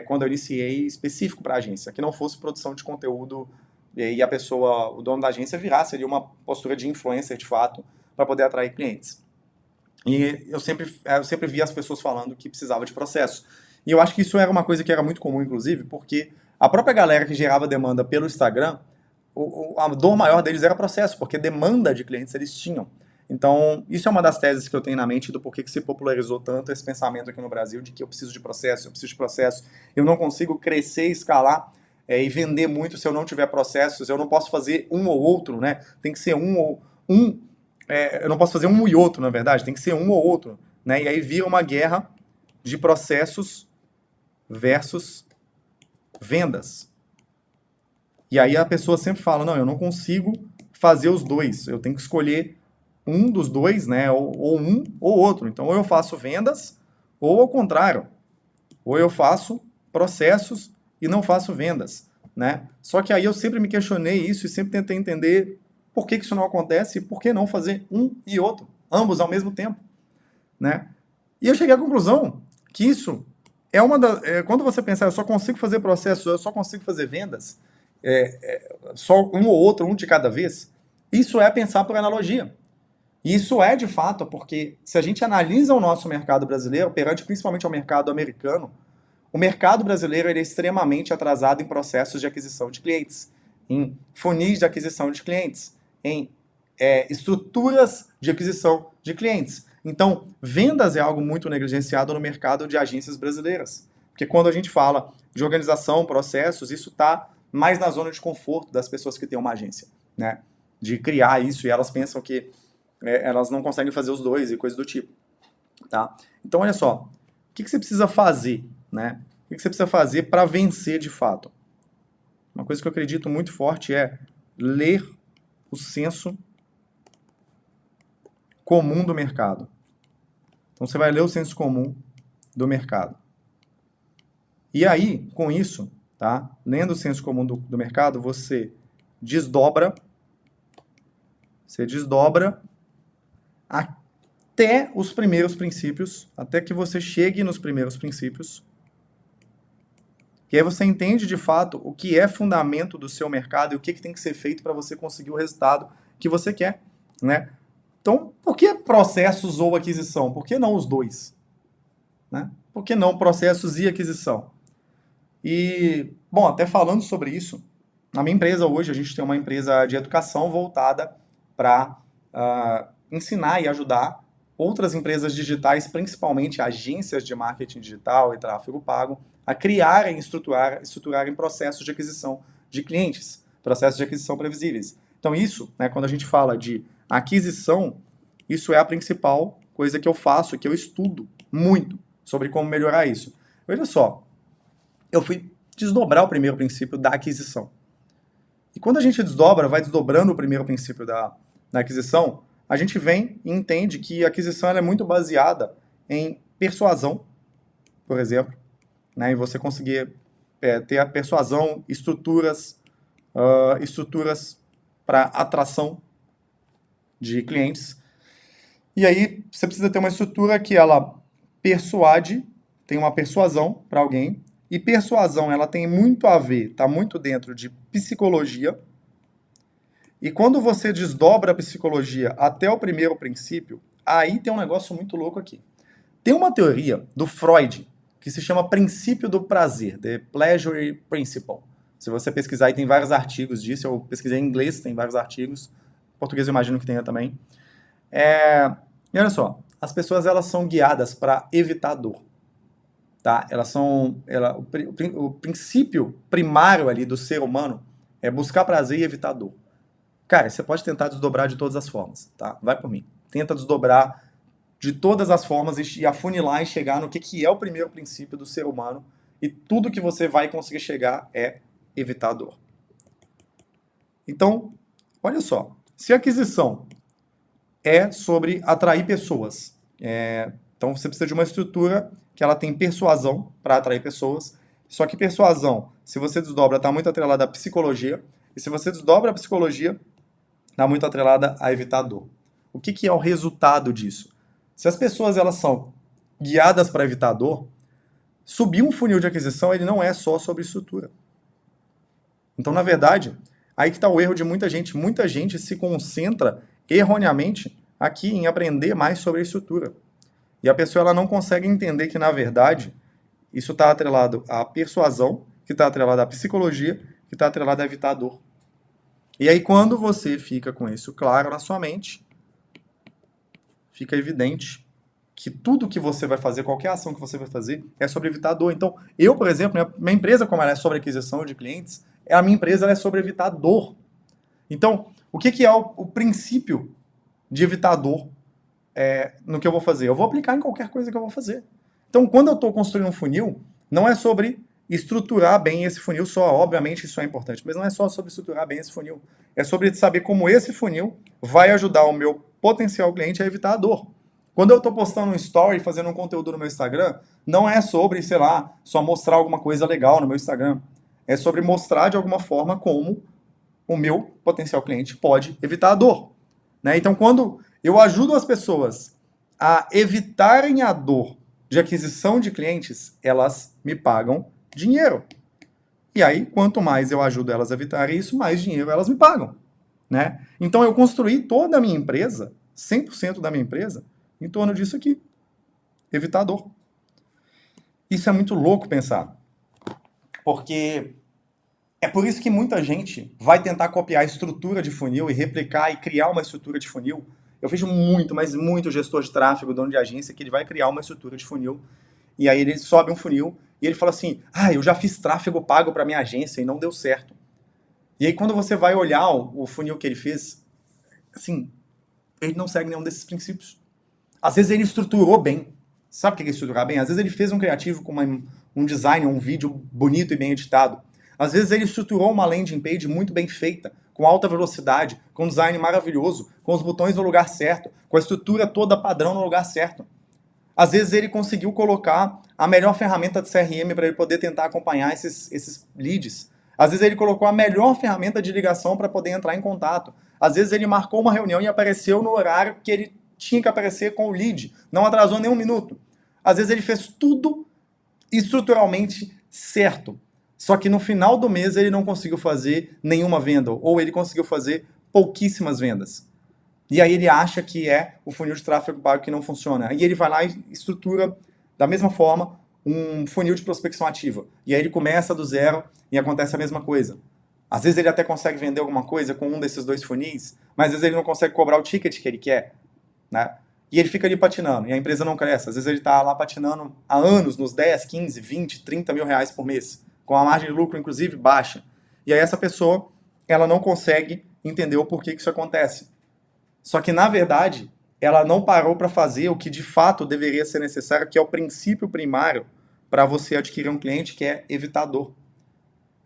quando eu iniciei, específico para agência, que não fosse produção de conteúdo e a pessoa, o dono da agência, virasse ali uma postura de influencer de fato para poder atrair clientes. E eu sempre vi as pessoas falando que precisava de processo. E eu acho que isso era uma coisa que era muito comum, inclusive, porque a própria galera que gerava demanda pelo Instagram, a dor maior deles era processo, porque demanda de clientes eles tinham. Então, isso é uma das teses que eu tenho na mente do porquê que se popularizou tanto esse pensamento aqui no Brasil de que eu preciso de processo, eu não consigo crescer, escalar e vender muito se eu não tiver processos, eu não posso fazer um ou outro, né? Tem que ser eu não posso fazer um e outro, na verdade, tem que ser um ou outro, né? E aí vira uma guerra de processos versus vendas. E aí a pessoa sempre fala, não, eu não consigo fazer os dois, eu tenho que escolher um dos dois, né? Ou um ou outro. Então, ou eu faço vendas, ou ao contrário, ou eu faço processos e não faço vendas, né? Só que aí eu sempre me questionei isso e sempre tentei entender por que isso não acontece e por que não fazer um e outro, ambos ao mesmo tempo, né? E eu cheguei à conclusão que isso Quando você pensar, eu só consigo fazer processos, eu só consigo fazer vendas, só um ou outro, um de cada vez, isso é pensar por analogia. E isso é de fato, porque se a gente analisa o nosso mercado brasileiro, perante principalmente ao mercado americano, o mercado brasileiro ele é extremamente atrasado em processos de aquisição de clientes, em funis de aquisição de clientes, em estruturas de aquisição de clientes. Então, vendas é algo muito negligenciado no mercado de agências brasileiras. Porque quando a gente fala de organização, processos, isso está mais na zona de conforto das pessoas que têm uma agência, né? De criar isso e elas pensam que elas não conseguem fazer os dois e coisas do tipo, tá? Então, olha só, o que você precisa fazer, né? O que você precisa fazer para vencer de fato? Uma coisa que eu acredito muito forte é ler o senso comum do mercado. Então, você vai ler o senso comum do mercado. E aí, com isso, tá? Lendo o senso comum do mercado, você desdobra até os primeiros princípios, até que você chegue nos primeiros princípios. E aí você entende de fato o que é fundamento do seu mercado e o que tem que ser feito para você conseguir o resultado que você quer, né? Então, por que processos ou aquisição? Por que não os dois? Né? Por que não processos e aquisição? E, bom, até falando sobre isso, na minha empresa hoje, a gente tem uma empresa de educação voltada para ensinar e ajudar outras empresas digitais, principalmente agências de marketing digital e tráfego pago, a criarem e estruturarem processos de aquisição de clientes, processos de aquisição previsíveis. Então isso, né, quando a gente fala de aquisição, isso é a principal coisa que eu faço, que eu estudo muito sobre como melhorar isso. Olha só, eu fui desdobrar o primeiro princípio da aquisição. E quando a gente vai desdobrando o primeiro princípio da aquisição, a gente vem e entende que a aquisição ela é muito baseada em persuasão, por exemplo, né, e você conseguir ter a persuasão, estruturas para atração de clientes. E aí você precisa ter uma estrutura que ela persuade, tem uma persuasão para alguém, e persuasão ela tem muito a ver, está muito dentro de psicologia. E quando você desdobra a psicologia até o primeiro princípio, aí tem um negócio muito louco aqui. Tem uma teoria do Freud que se chama princípio do prazer, The Pleasure Principle. Se você pesquisar, aí tem vários artigos disso. Eu pesquisei em inglês, tem vários artigos. Em português eu imagino que tenha também. E olha só, as pessoas elas são guiadas para evitar dor. Tá? O princípio primário ali do ser humano é buscar prazer e evitar dor. Cara, você pode tentar desdobrar de todas as formas, tá? Vai por mim. Tenta desdobrar de todas as formas e afunilar e chegar no que é o primeiro princípio do ser humano. E tudo que você vai conseguir chegar é evitar dor. Então, olha só. Se a aquisição é sobre atrair pessoas, então você precisa de uma estrutura que ela tem persuasão para atrair pessoas. Só que persuasão, se você desdobra, está muito atrelada à psicologia. E se você desdobra a psicologia, está muito atrelada a evitar dor. O que é o resultado disso? Se as pessoas elas são guiadas para evitar dor, subir um funil de aquisição ele não é só sobre estrutura. Então, na verdade, aí que está o erro de muita gente. Muita gente se concentra erroneamente aqui em aprender mais sobre a estrutura. E a pessoa ela não consegue entender que, na verdade, isso está atrelado à persuasão, que está atrelado à psicologia, que está atrelado a evitar dor. E aí, quando você fica com isso claro na sua mente, fica evidente que tudo que você vai fazer, qualquer ação que você vai fazer, é sobre evitar dor. Então, eu, por exemplo, minha empresa, como ela é sobre aquisição de clientes, a minha empresa ela é sobre evitar dor. Então, o que é o princípio de evitar dor no que eu vou fazer? Eu vou aplicar em qualquer coisa que eu vou fazer. Então, quando eu estou construindo um funil, não é sobre estruturar bem esse funil só. Obviamente, isso é importante, mas não é só sobre estruturar bem esse funil. É sobre saber como esse funil vai ajudar o meu potencial cliente a evitar a dor. Quando eu estou postando um story, fazendo um conteúdo no meu Instagram, não é sobre, sei lá, só mostrar alguma coisa legal no meu Instagram. É sobre mostrar de alguma forma como o meu potencial cliente pode evitar a dor. Né? Então, quando eu ajudo as pessoas a evitarem a dor de aquisição de clientes, elas me pagam dinheiro. E aí, quanto mais eu ajudo elas a evitar isso, mais dinheiro elas me pagam, né? Então eu construí toda a minha empresa, 100% da minha empresa, em torno disso aqui, evitar dor. Isso é muito louco pensar, porque é por isso que muita gente vai tentar copiar a estrutura de funil e replicar e criar uma estrutura de funil. Eu vejo muito, mas muito gestor de tráfego, dono de agência, que ele vai criar uma estrutura de funil e aí ele sobe um funil e ele fala assim: ah, eu já fiz tráfego pago para minha agência e não deu certo. E aí quando você vai olhar o funil que ele fez, assim, ele não segue nenhum desses princípios. Às vezes ele estruturou bem. Sabe o que é estruturar bem? Às vezes ele fez um criativo com um design, um vídeo bonito e bem editado. Às vezes ele estruturou uma landing page muito bem feita, com alta velocidade, com um design maravilhoso, com os botões no lugar certo, com a estrutura toda padrão no lugar certo. Às vezes ele conseguiu colocar a melhor ferramenta de CRM para ele poder tentar acompanhar esses leads. Às vezes ele colocou a melhor ferramenta de ligação para poder entrar em contato. Às vezes ele marcou uma reunião e apareceu no horário que ele tinha que aparecer com o lead. Não atrasou nem um minuto. Às vezes ele fez tudo estruturalmente certo. Só que no final do mês ele não conseguiu fazer nenhuma venda. Ou ele conseguiu fazer pouquíssimas vendas. E aí ele acha que é o funil de tráfego pago que não funciona. Aí ele vai lá e estrutura, da mesma forma, um funil de prospecção ativa. E aí ele começa do zero e acontece a mesma coisa. Às vezes ele até consegue vender alguma coisa com um desses dois funis, mas às vezes ele não consegue cobrar o ticket que ele quer, né? E ele fica ali patinando, e a empresa não cresce. Às vezes ele está lá patinando há anos, nos 10, 15, 20, 30 mil reais por mês, com a margem de lucro, inclusive, baixa. E aí essa pessoa, ela não consegue entender o porquê que isso acontece. Só que, na verdade, ela não parou para fazer o que de fato deveria ser necessário, que é o princípio primário para você adquirir um cliente, que é evitar dor.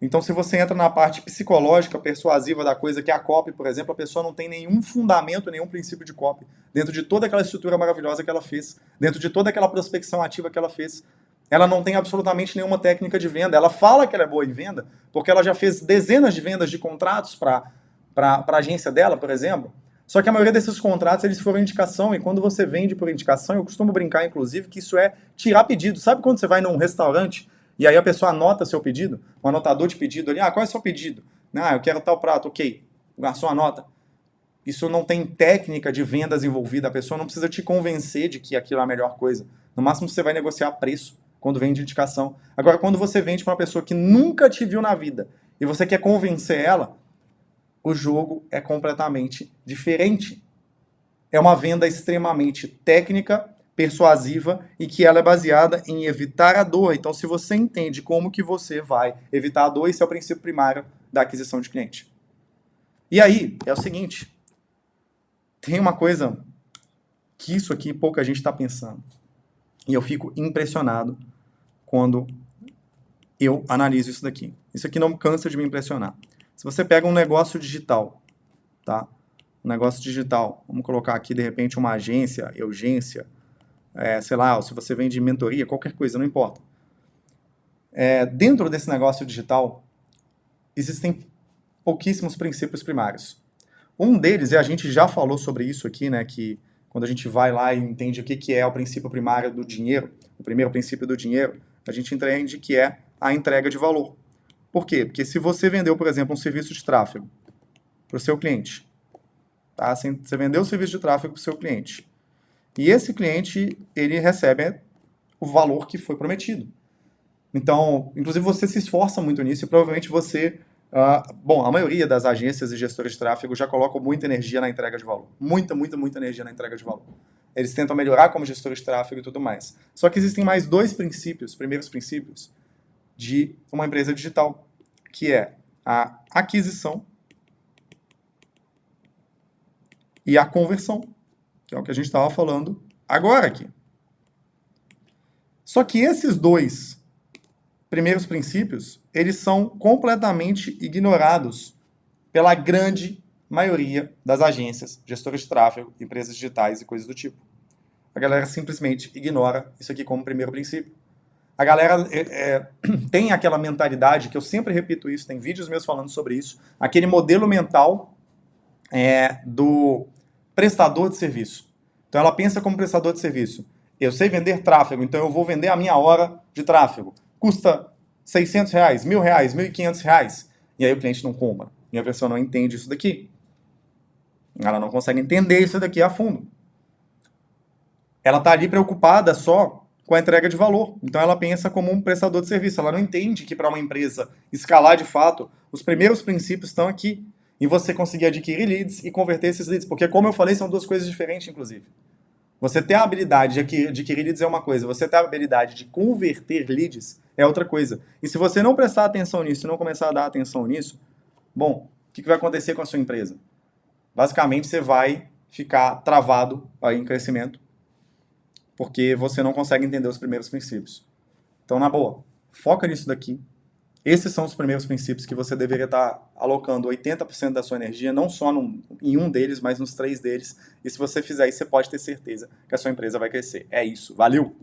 Então, se você entra na parte psicológica, persuasiva da coisa, que é a copy, por exemplo, a pessoa não tem nenhum fundamento, nenhum princípio de copy. Dentro de toda aquela estrutura maravilhosa que ela fez, dentro de toda aquela prospecção ativa que ela fez, ela não tem absolutamente nenhuma técnica de venda. Ela fala que ela é boa em venda, porque ela já fez dezenas de vendas de contratos para a agência dela, por exemplo. Só que a maioria desses contratos, eles foram indicação, e quando você vende por indicação, eu costumo brincar, inclusive, que isso é tirar pedido. Sabe quando você vai num restaurante e aí a pessoa anota seu pedido? Um anotador de pedido ali, qual é o seu pedido? Eu quero tal prato, ok. O garçom anota. Isso não tem técnica de vendas envolvida, a pessoa não precisa te convencer de que aquilo é a melhor coisa. No máximo você vai negociar preço quando vende indicação. Agora, quando você vende para uma pessoa que nunca te viu na vida e você quer convencer ela, o jogo é completamente diferente. É uma venda extremamente técnica, persuasiva e que ela é baseada em evitar a dor. Então, se você entende como que você vai evitar a dor, esse é o princípio primário da aquisição de cliente. E aí, é o seguinte, tem uma coisa que isso aqui pouca gente está pensando. E eu fico impressionado quando eu analiso isso daqui. Isso aqui não cansa de me impressionar. Se você pega um negócio digital, tá? Um negócio digital, vamos colocar aqui de repente uma agência, urgência, sei lá, se você vende mentoria, qualquer coisa, não importa. Dentro desse negócio digital, existem pouquíssimos princípios primários. Um deles, e a gente já falou sobre isso aqui, né, que quando a gente vai lá e entende o que é o princípio primário do dinheiro, o primeiro princípio do dinheiro, a gente entende que é a entrega de valor. Por quê? Porque se você vendeu, por exemplo, um serviço de tráfego para o seu cliente, tá? Você vendeu o serviço de tráfego para o seu cliente, e esse cliente, ele recebe o valor que foi prometido. Então, inclusive você se esforça muito nisso e provavelmente você... bom, a maioria das agências e gestores de tráfego já colocam muita energia na entrega de valor. Muita, muita, muita energia na entrega de valor. Eles tentam melhorar como gestores de tráfego e tudo mais. Só que existem mais dois princípios, primeiros princípios, de uma empresa digital, que é a aquisição e a conversão, que é o que a gente estava falando agora aqui. Só que esses dois primeiros princípios, eles são completamente ignorados pela grande maioria das agências, gestores de tráfego, empresas digitais e coisas do tipo. A galera simplesmente ignora isso aqui como primeiro princípio. A galera tem aquela mentalidade, que eu sempre repito isso, tem vídeos meus falando sobre isso, aquele modelo mental do prestador de serviço. Então ela pensa como prestador de serviço. Eu sei vender tráfego, então eu vou vender a minha hora de tráfego. Custa R$ 600, R$ 1.000, R$ 1.500. E aí o cliente não compra. E a pessoa não entende isso daqui. Ela não consegue entender isso daqui a fundo. Ela está ali preocupada só com a entrega de valor. Então ela pensa como um prestador de serviço. Ela não entende que para uma empresa escalar de fato, os primeiros princípios estão aqui. Em você conseguir adquirir leads e converter esses leads. Porque, como eu falei, são duas coisas diferentes, inclusive. Você ter a habilidade de adquirir leads é uma coisa, você ter a habilidade de converter leads é outra coisa. E se você não prestar atenção nisso, não começar a dar atenção nisso, bom, o que vai acontecer com a sua empresa? Basicamente, você vai ficar travado aí em crescimento, porque você não consegue entender os primeiros princípios. Então, na boa, foca nisso daqui. Esses são os primeiros princípios que você deveria estar alocando 80% da sua energia, não só em um deles, mas nos 3 deles. E se você fizer isso, você pode ter certeza que a sua empresa vai crescer. É isso. Valeu!